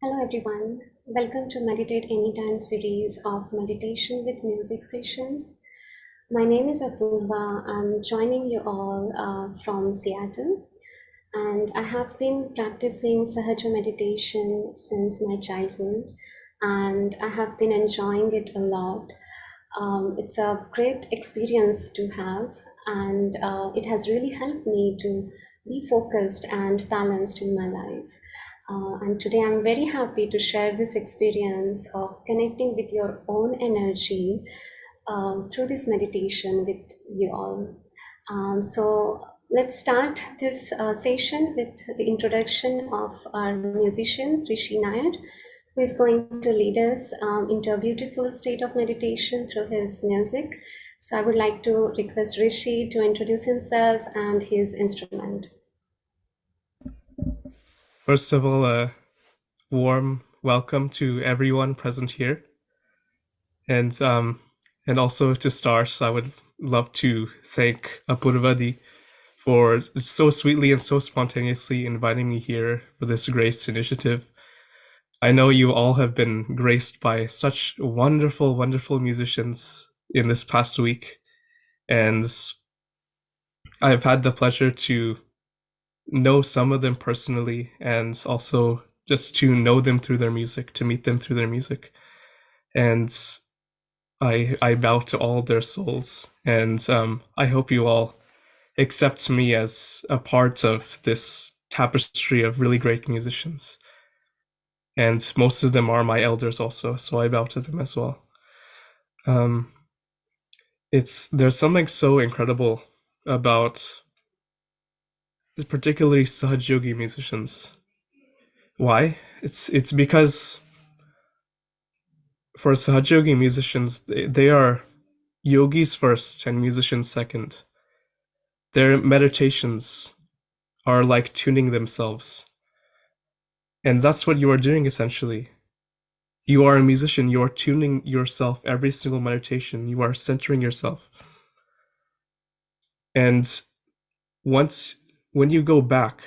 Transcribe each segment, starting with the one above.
Hello everyone, welcome to Meditate Anytime series of meditation with music sessions. My name is Apurva. I'm joining you all from Seattle, and I have been practicing Sahaja meditation since my childhood, and I have been enjoying it a lot. It's a great experience to have, and it has really helped me to be focused and balanced in my life. And today I'm very happy to share this experience of connecting with your own energy through this meditation with you all. So let's start this session with the introduction of our musician, Rishi Nair, who is going to lead us into a beautiful state of meditation through his music. So I would like to request Rishi to introduce himself and his instrument. First of all, a warm welcome to everyone present here. And also to start, I would love to thank Apurvadi for so sweetly and so spontaneously inviting me here for this great initiative. I know you all have been graced by such wonderful, wonderful musicians in this past week, and I've had the pleasure to know some of them personally and also just to know them through their music, to meet them through their music. And I bow to all their souls, and I hope you all accept me as a part of this tapestry of really great musicians. And most of them are my elders also, so I bow to them as well. Um, there's something so incredible about particularly Sahaj Yogi musicians. Why? It's because for Sahaj Yogi musicians, they are yogis first and musicians second. Their meditations are like tuning themselves. And that's what you are doing essentially. You are a musician, you are tuning yourself every single meditation, you are centering yourself. And once, when you go back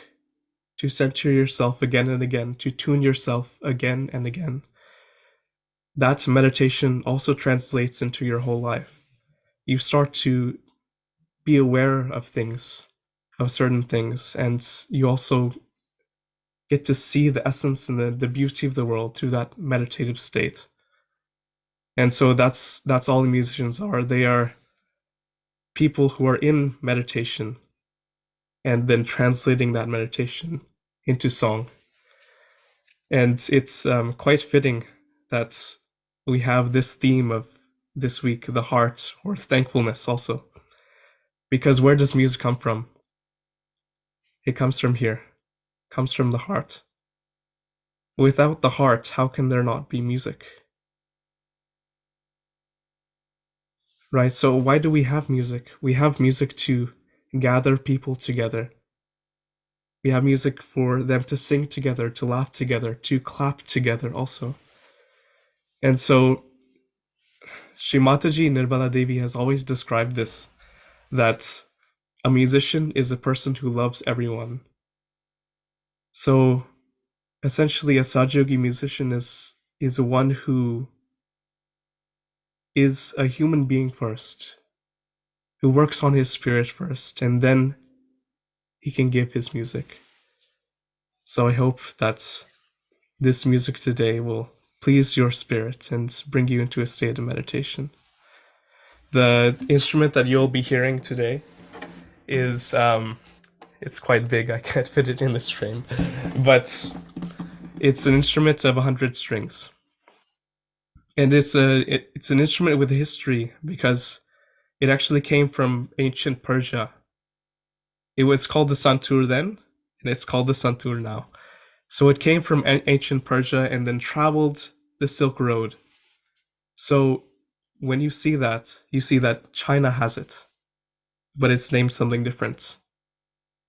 to center yourself again and again, to tune yourself again and again, that meditation also translates into your whole life. You start to be aware of things, of certain things, and you also get to see the essence and the beauty of the world through that meditative state. And so that's all the musicians are. They are people who are in meditation and then translating that meditation into song. And it's quite fitting that we have this theme of this week, the heart or thankfulness also. Because where does music come from? It comes from here, it comes from the heart. Without the heart, how can there not be music? Right? So why do we have music? We have music to gather people together. We have music for them to sing together, to laugh together, to clap together also. And so Srimataji Nirmala Devi has always described this, that a musician is a person who loves everyone. So essentially a Sahaja musician is one who is a human being first, who works on his spirit first, and then he can give his music. So I hope that this music today will please your spirit and bring you into a state of meditation. The instrument that you'll be hearing today is it's quite big. I can't fit it in this frame, but it's an instrument of 100 strings, and it's an instrument with a history because it actually came from ancient Persia. It was called the santur then, and it's called the santur now. So it came from ancient Persia and then traveled the Silk Road. So when you see that China has it, but it's named something different.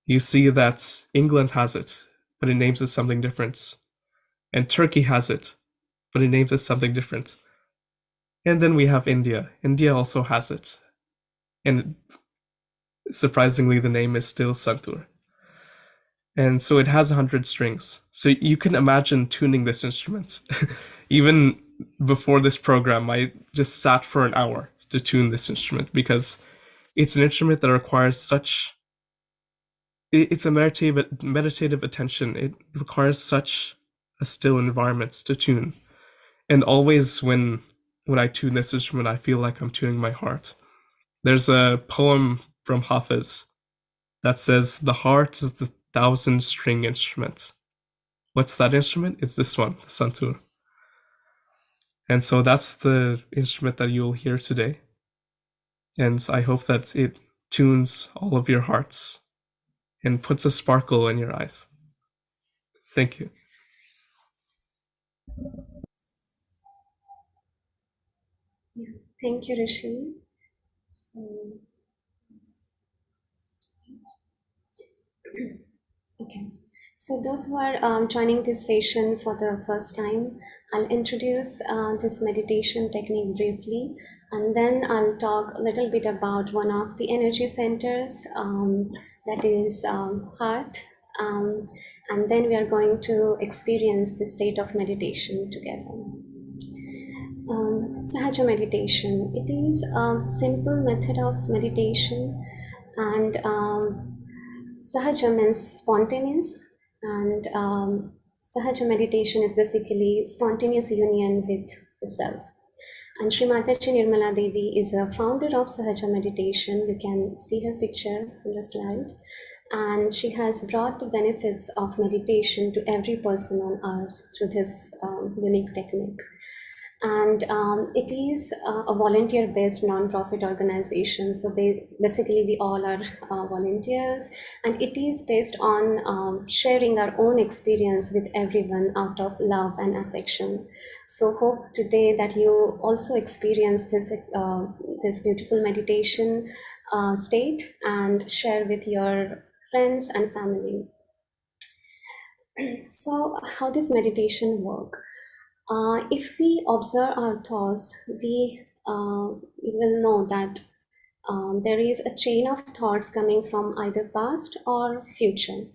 You see that England has it, but it names it something different. And Turkey has it, but it names it something different. And then we have India. India also has it. And surprisingly, the name is still santur. And so it has 100 strings. So you can imagine tuning this instrument. Even before this program, I just sat for an hour to tune this instrument because it's an instrument that requires such. It's a meditative attention. It requires such a still environment to tune. And always when I tune this instrument, I feel like I'm tuning my heart. There's a poem from Hafiz that says, "The heart is the 1,000-string instrument." What's that instrument? It's this one, the santur. And so that's the instrument that you'll hear today. And I hope that it tunes all of your hearts and puts a sparkle in your eyes. Thank you. Yeah, thank you, Rishi. So, okay. So those who are joining this session for the first time, I'll introduce this meditation technique briefly, and then I'll talk a little bit about one of the energy centers, that is heart, and then we are going to experience the state of meditation together. Sahaja meditation. It is a simple method of meditation, and Sahaja means spontaneous, and Sahaja meditation is basically spontaneous union with the self. And Sri Mataji Nirmala Devi is a founder of Sahaja meditation. You can see her picture on the slide. And she has brought the benefits of meditation to every person on earth through this unique technique. And it is a volunteer-based non-profit organization. So basically, we all are volunteers, and it is based on sharing our own experience with everyone out of love and affection. So hope today that you also experience this beautiful meditation state and share with your friends and family. So how does meditation work? If we observe our thoughts, we will know that there is a chain of thoughts coming from either past or future.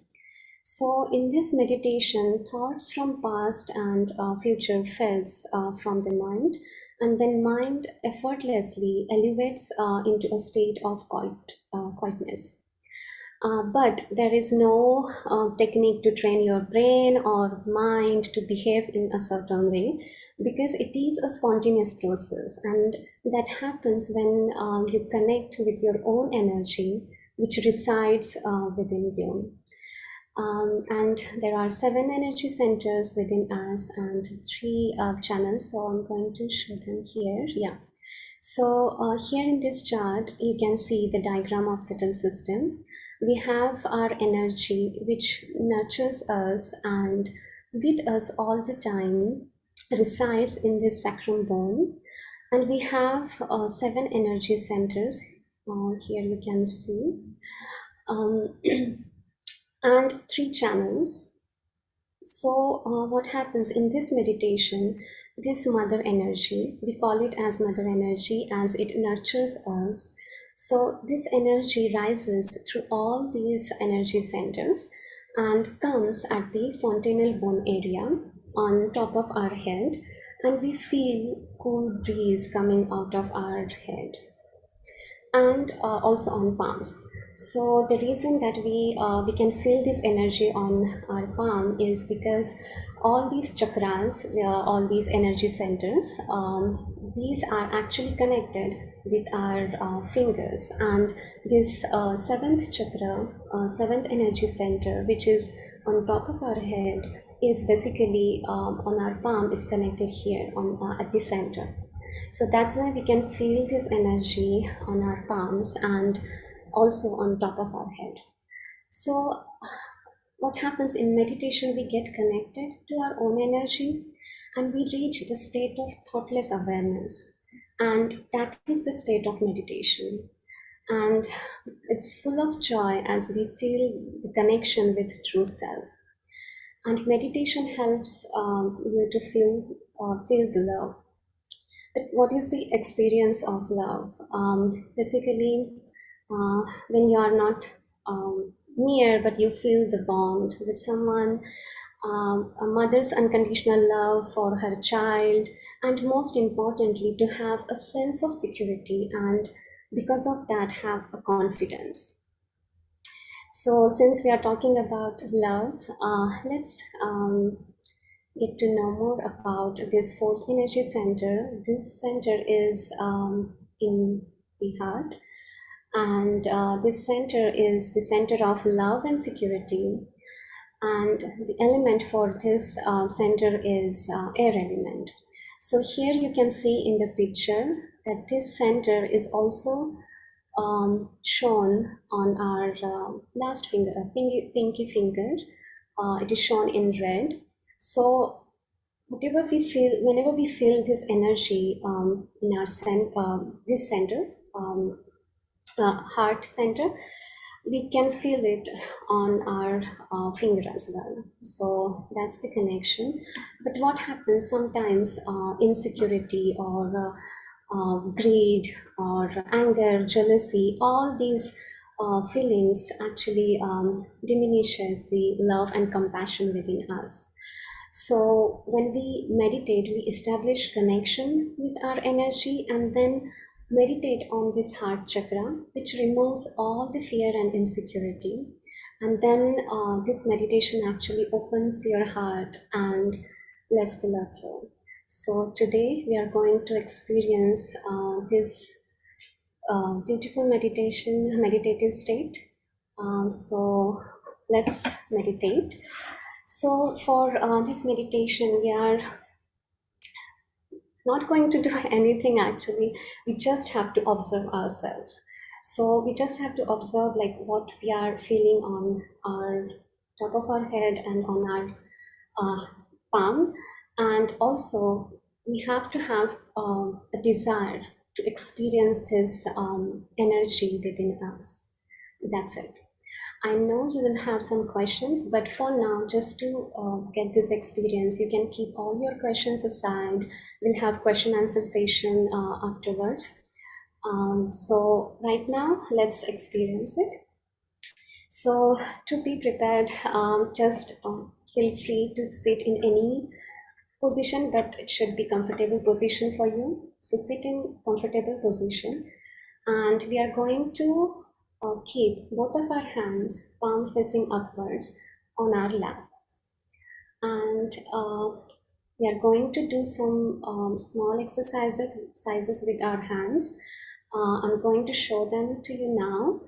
So in this meditation, thoughts from past and future fades from the mind, and then mind effortlessly elevates into a state of quietness. But there is no technique to train your brain or mind to behave in a certain way, because it is a spontaneous process, and that happens when you connect with your own energy, which resides within you. And there are 7 energy centers within us and 3 channels, so I'm going to show them here. Yeah. So here in this chart, you can see the diagram of subtle system. We have our energy which nurtures us and with us all the time resides in this sacrum bone. And we have 7 energy centers. Here you can see. And 3 channels. So what happens in this meditation, this mother energy, we call it as mother energy as it nurtures us. So this energy rises through all these energy centers and comes at the fontanel bone area on top of our head, and we feel cool breeze coming out of our head, and also on palms. So the reason that we can feel this energy on our palm is because all these chakras, all these energy centers, these are actually connected with our fingers, and this seventh chakra, seventh energy center, which is on top of our head, is basically on our palm, is connected here on at the center. So that's why we can feel this energy on our palms and also on top of our head. So what happens in meditation, we get connected to our own energy and we reach the state of thoughtless awareness, and that is the state of meditation. And it's full of joy as we feel the connection with true self. And meditation helps you to feel the love. But what is the experience of love? Basically, when you are not near, but you feel the bond with someone, a mother's unconditional love for her child, and most importantly, to have a sense of security, and because of that, have a confidence. So, since we are talking about love, let's get to know more about this fourth energy center. This center is in the heart, And this center is the center of love and security. And the element for this center is air element. So here you can see in the picture that this center is also shown on our last finger, pinky finger. It is shown in red. So whenever we feel this energy in our this center, heart center, we can feel it on our finger as well. So that's the connection. But what happens sometimes, insecurity or greed or anger, jealousy, all these feelings actually diminishes the love and compassion within us. So when we meditate, we establish connection with our energy and then meditate on this heart chakra, which removes all the fear and insecurity. And then this meditation actually opens your heart and lets the love flow. So today we are going to experience this beautiful meditative state. So let's meditate. So for this meditation, we are not going to do anything actually. We just have to observe ourselves. So we just have to observe like what we are feeling on our top of our head and on our palm. And also we have to have a desire to experience this energy within us. That's it. I know you will have some questions, but for now, just to get this experience, you can keep all your questions aside. We'll have question answer session afterwards. So right now, let's experience it. So to be prepared, just feel free to sit in any position, but it should be comfortable position for you. So sit in comfortable position, and we are going to keep both of our hands palm facing upwards on our laps, and we are going to do some small exercises with our hands. I'm going to show them to you now,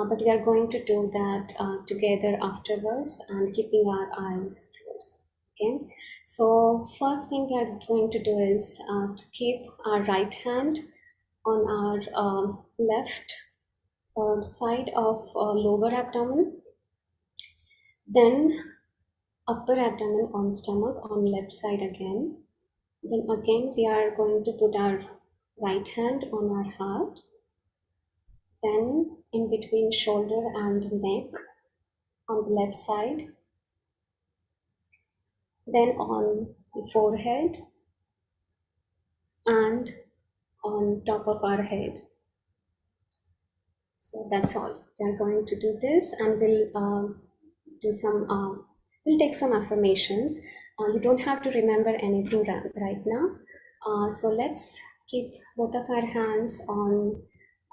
but we are going to do that together afterwards and keeping our eyes closed. Okay, so first thing we are going to do is to keep our right hand on our left side of lower abdomen, then upper abdomen on stomach on left side again. Then again we are going to put our right hand on our heart, then in between shoulder and neck on the left side, then on the forehead and on top of our head. So that's all. We are going to do this, and we'll take some affirmations. You don't have to remember anything right now. So let's keep both of our hands on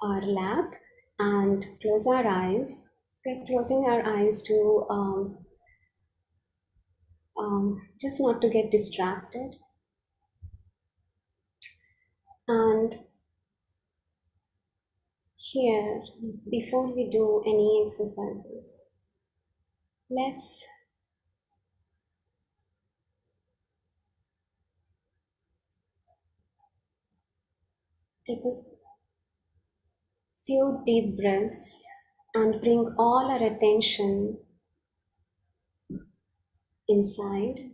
our lap and close our eyes. We're closing our eyes to just not to get distracted. And here, before we do any exercises, let's take a few deep breaths and bring all our attention inside.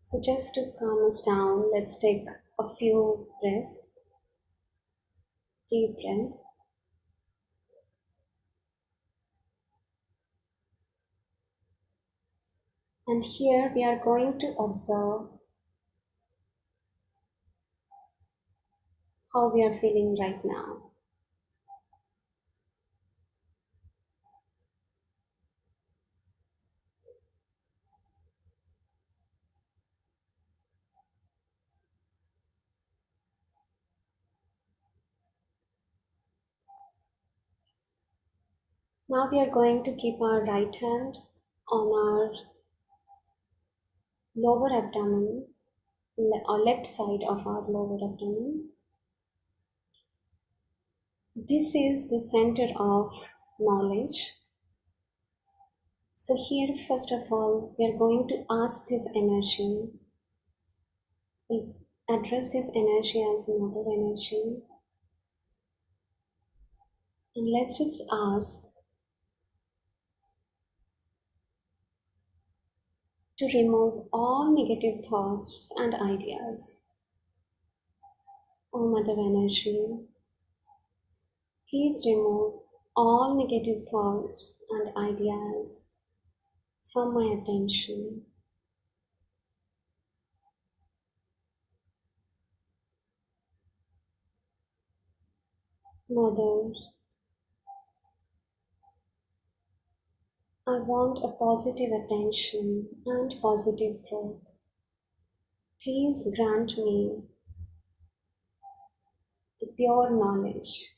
So just to calm us down, let's take a few breaths, deep breaths. And here we are going to observe how we are feeling right now. Now we are going to keep our right hand on our lower abdomen, or left side of our lower abdomen. This is the center of knowledge. So, here, first of all, we are going to ask this energy. We address this energy as mother energy. And let's just ask to remove all negative thoughts and ideas. Oh, mother energy, please remove all negative thoughts and ideas from my attention. Mother, I want a positive attention and positive growth. Please grant me the pure knowledge.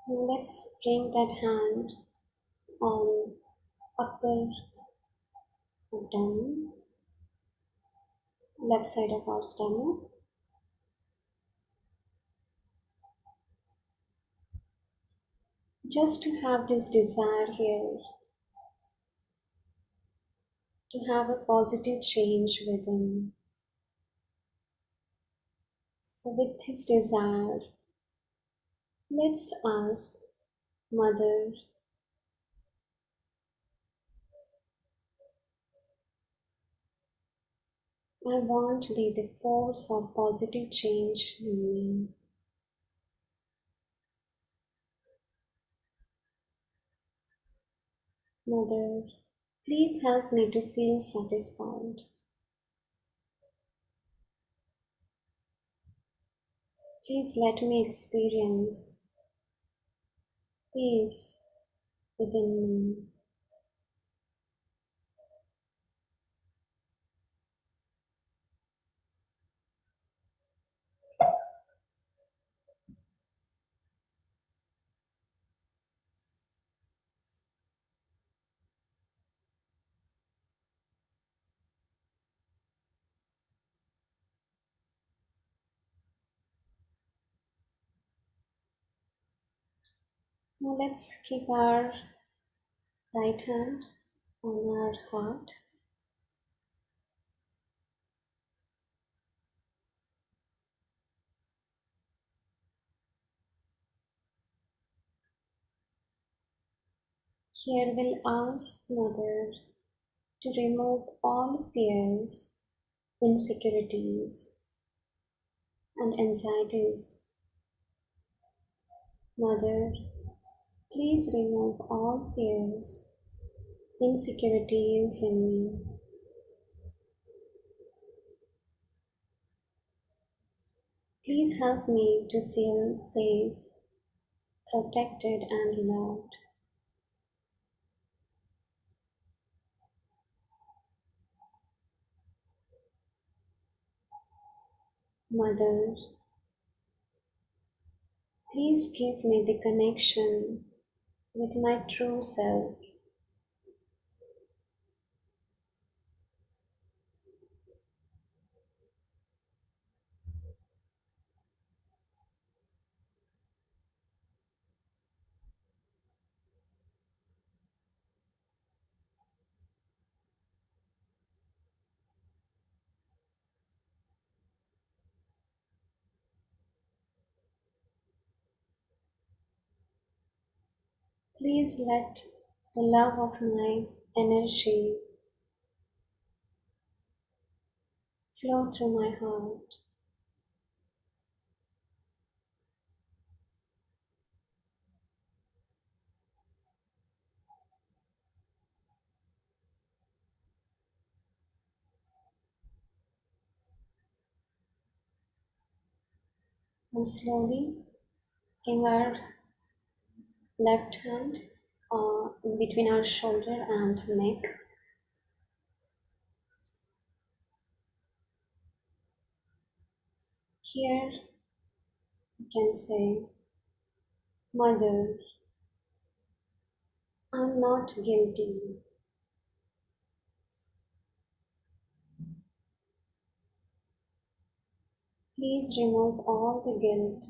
Now let's bring that hand on upper abdomen, left side of our stomach. Just to have this desire here, to have a positive change within. So, with this desire, let's ask Mother, I want to be the force of positive change in me. Mother, please help me to feel satisfied. Please let me experience peace within me. Now let's keep our right hand on our heart. Here we'll ask Mother to remove all fears, insecurities, and anxieties. Mother, please remove all fears, insecurities in me. Please help me to feel safe, protected, and loved. Mother, please give me the connection with my true self. Please let the love of my energy flow through my heart. And slowly Taking our left hand in between our shoulder and neck. Here you can say, Mother, I'm not guilty. Please remove all the guilt.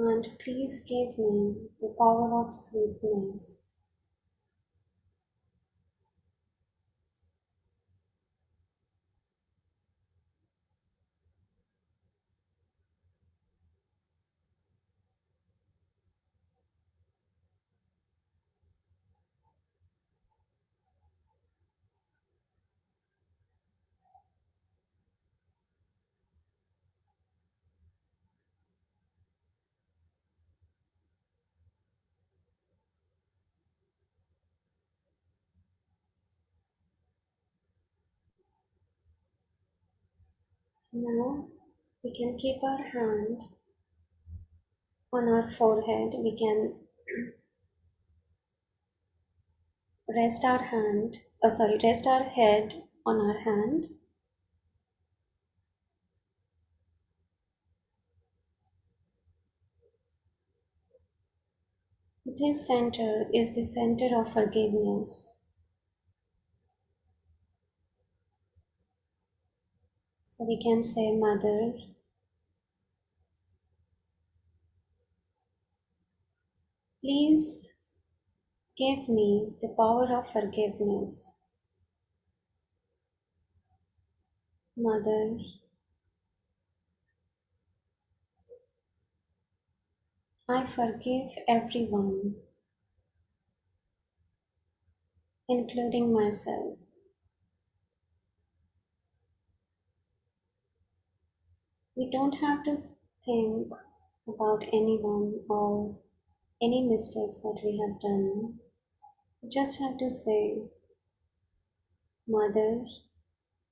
And please give me the power of sweetness. Now we can keep our hand on our forehead. We can rest our head on our hand. This center is the center of forgiveness. So we can say, Mother, please give me the power of forgiveness. Mother, I forgive everyone, including myself. We don't have to think about anyone or any mistakes that we have done. We just have to say, Mother,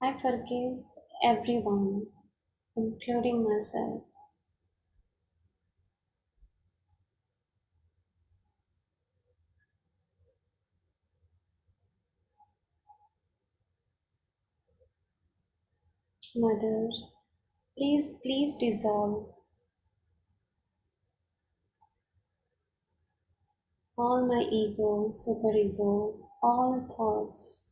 I forgive everyone, including myself. Mother, please dissolve all my ego, superego, all thoughts.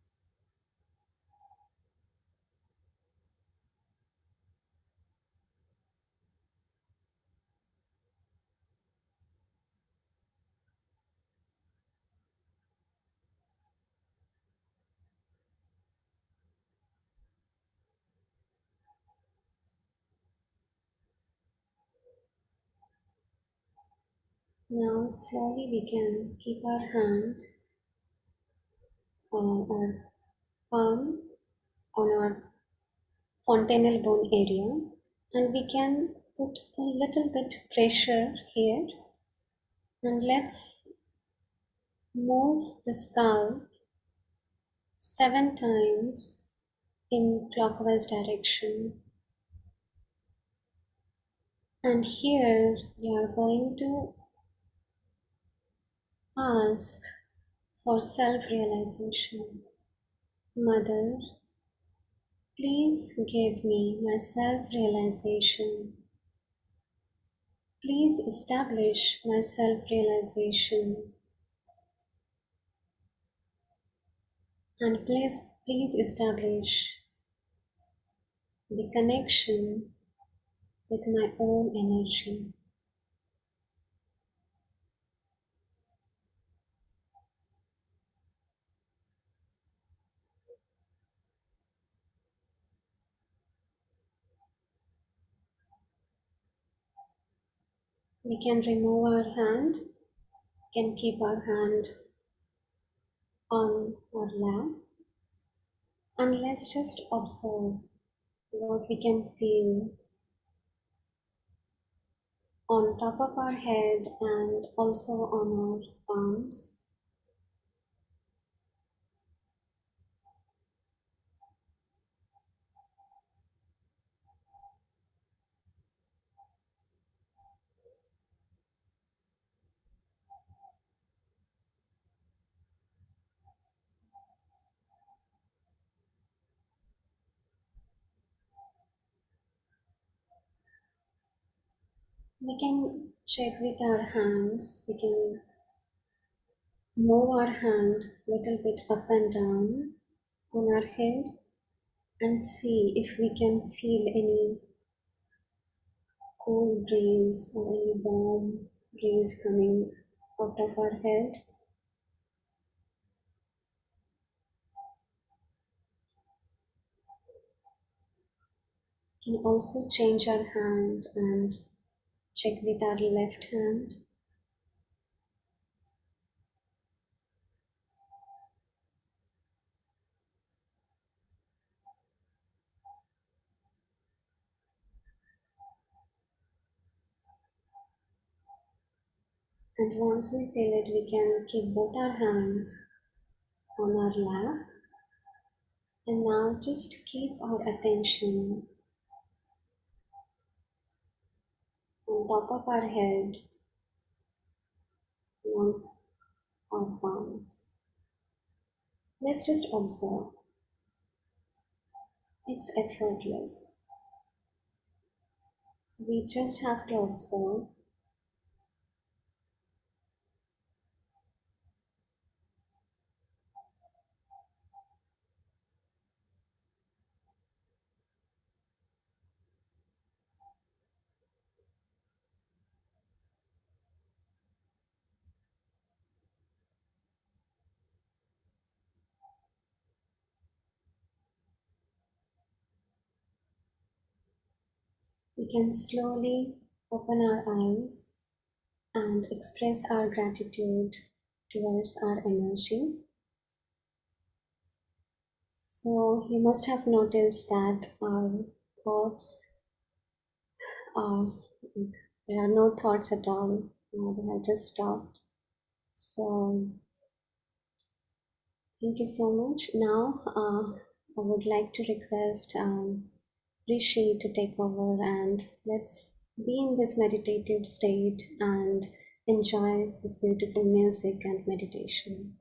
Now slowly we can keep our hand or our palm on our fontanel bone area, and we can put a little bit pressure here, and let's move the scalp 7 times in clockwise direction. And here we are going to ask for self-realization. Mother, please give me my self-realization. Please establish my self-realization. And please establish the connection with my own energy. We can remove our hand, can keep our hand on our lap, and let's just observe what we can feel on top of our head and also on our arms. We can check with our hands. We can move our hand a little bit up and down on our head and see if we can feel any cold breeze or any warm breeze coming out of our head. We can also change our hand and check with our left hand. And once we feel it, we can keep both our hands on our lap. And now just keep our attention on top of our head, on our palms. Let's just observe. It's effortless. So we just have to observe. We can slowly open our eyes and express our gratitude towards our energy. So you must have noticed that our thoughts are, there are no thoughts at all. They have just stopped. So thank you so much. Now I would like to request Rishi to take over and let's be in this meditative state and enjoy this beautiful music and meditation.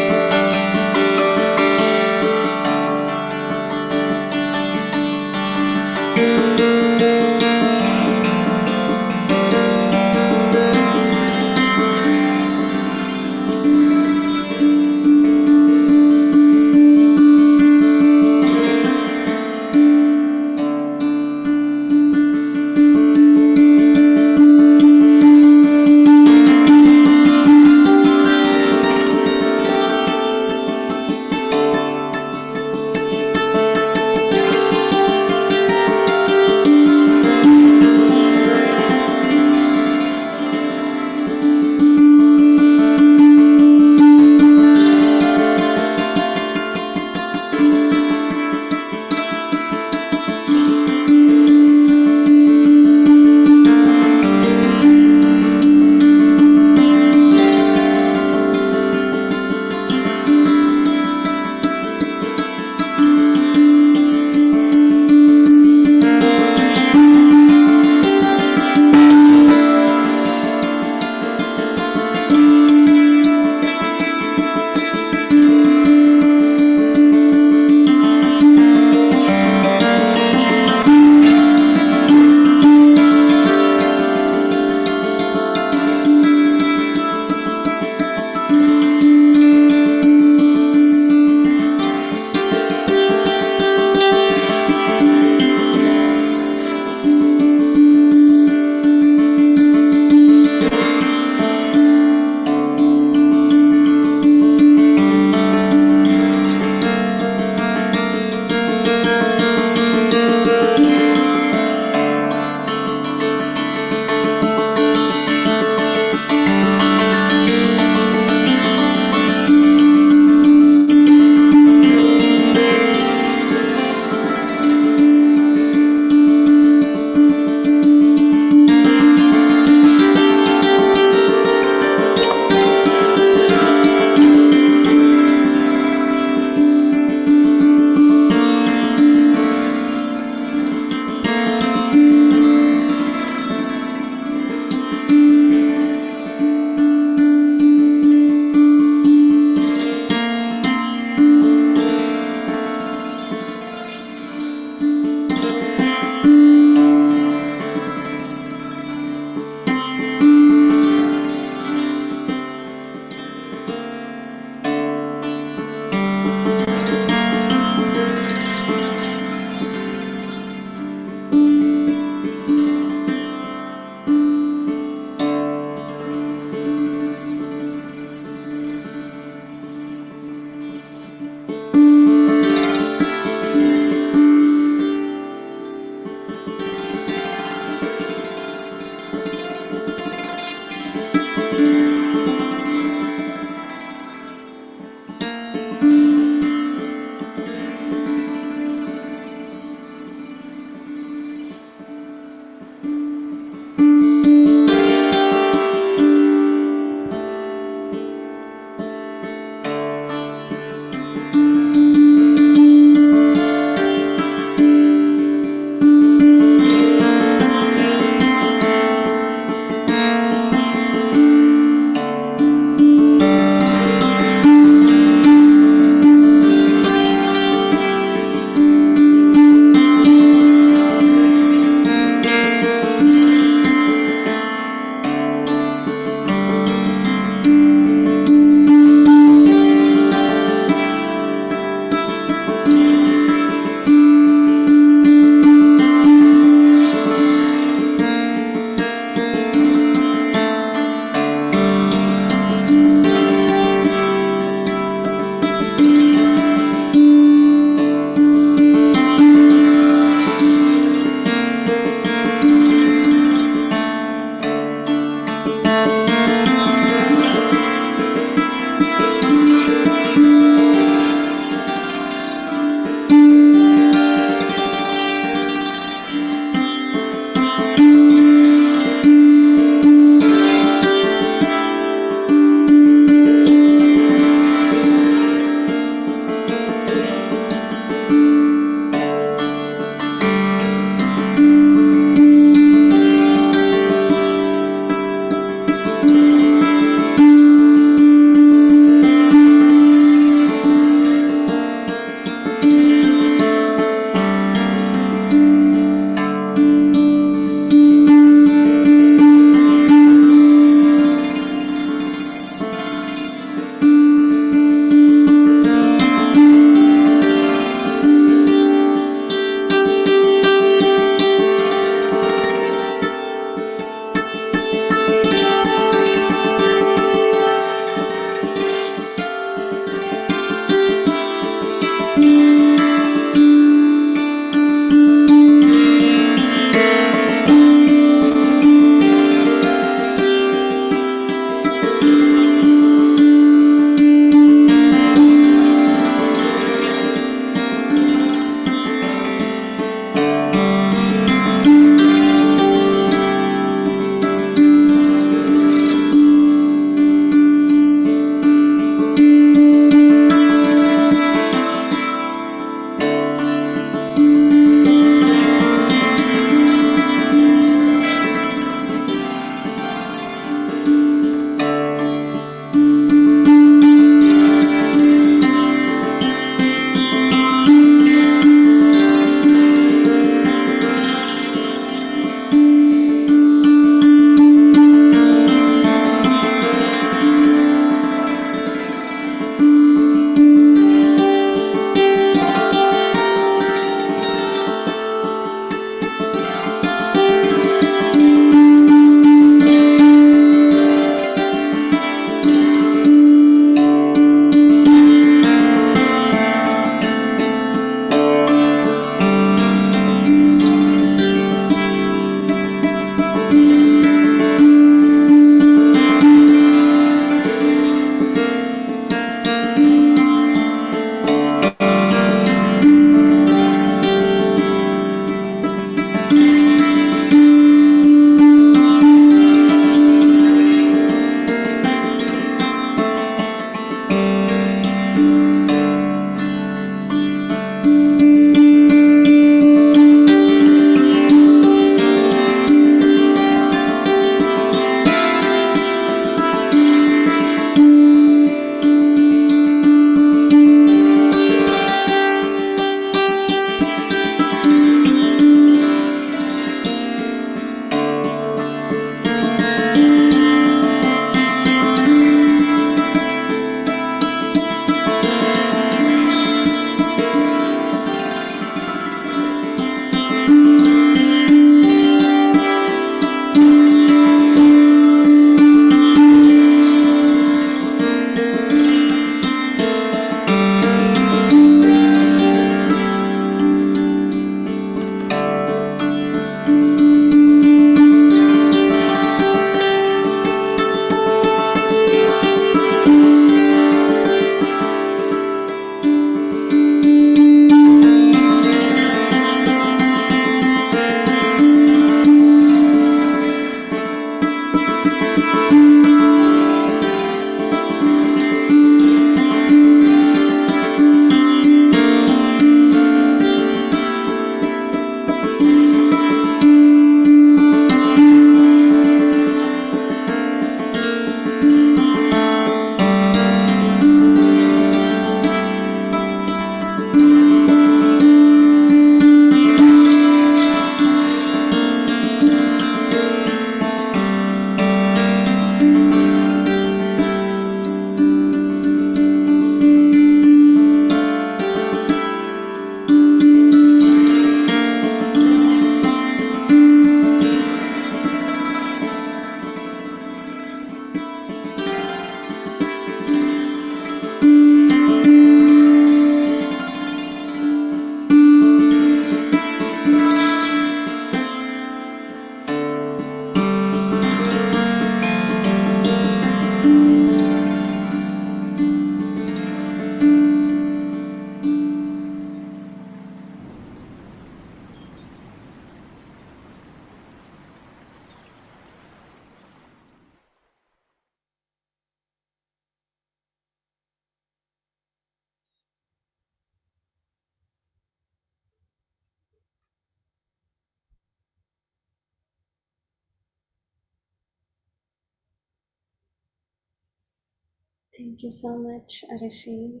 Thank you so much, Rishi.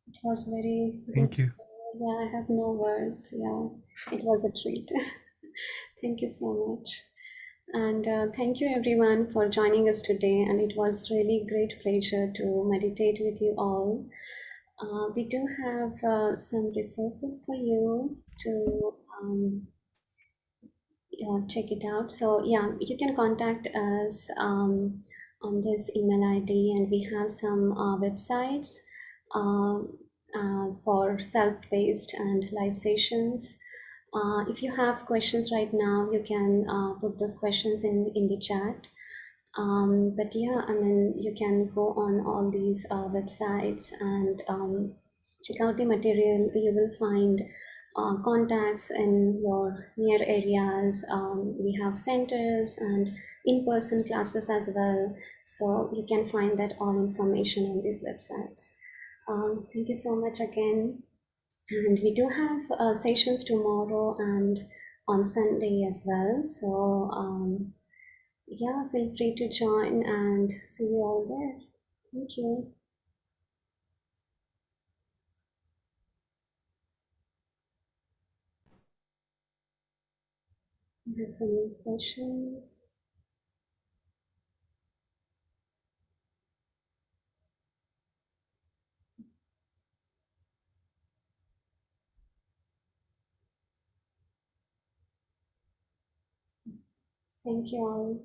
It was very Thank you. beautiful. Yeah, I have no words. Yeah, it was a treat. Thank you so much. And thank you everyone for joining us today. And it was really great pleasure to meditate with you all. We do have some resources for you to check it out. So yeah, you can contact us on this email ID, and we have some websites uh, for self-paced and live sessions. If you have questions right now, you can put those questions in the chat. But yeah, I mean, you can go on all these websites and check out the material. You will find contacts in your near areas. We have centers and in-person classes as well. So you can find that all information on these websites. Thank you so much again. And we do have sessions tomorrow and on Sunday as well. So yeah, feel free to join and see you all there. Thank you. You have any questions? Thank you all.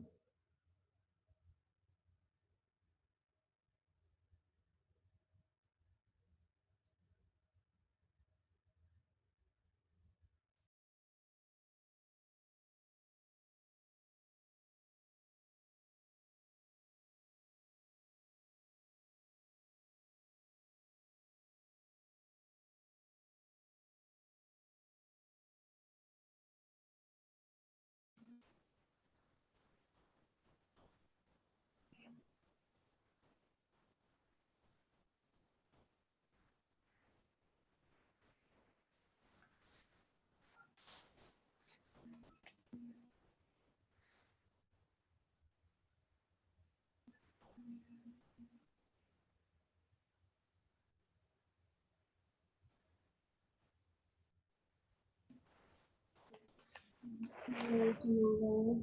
See you tomorrow.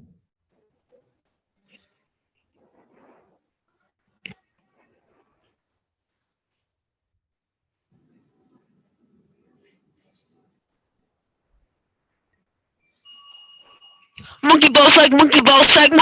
Monkey ball like monkey ball like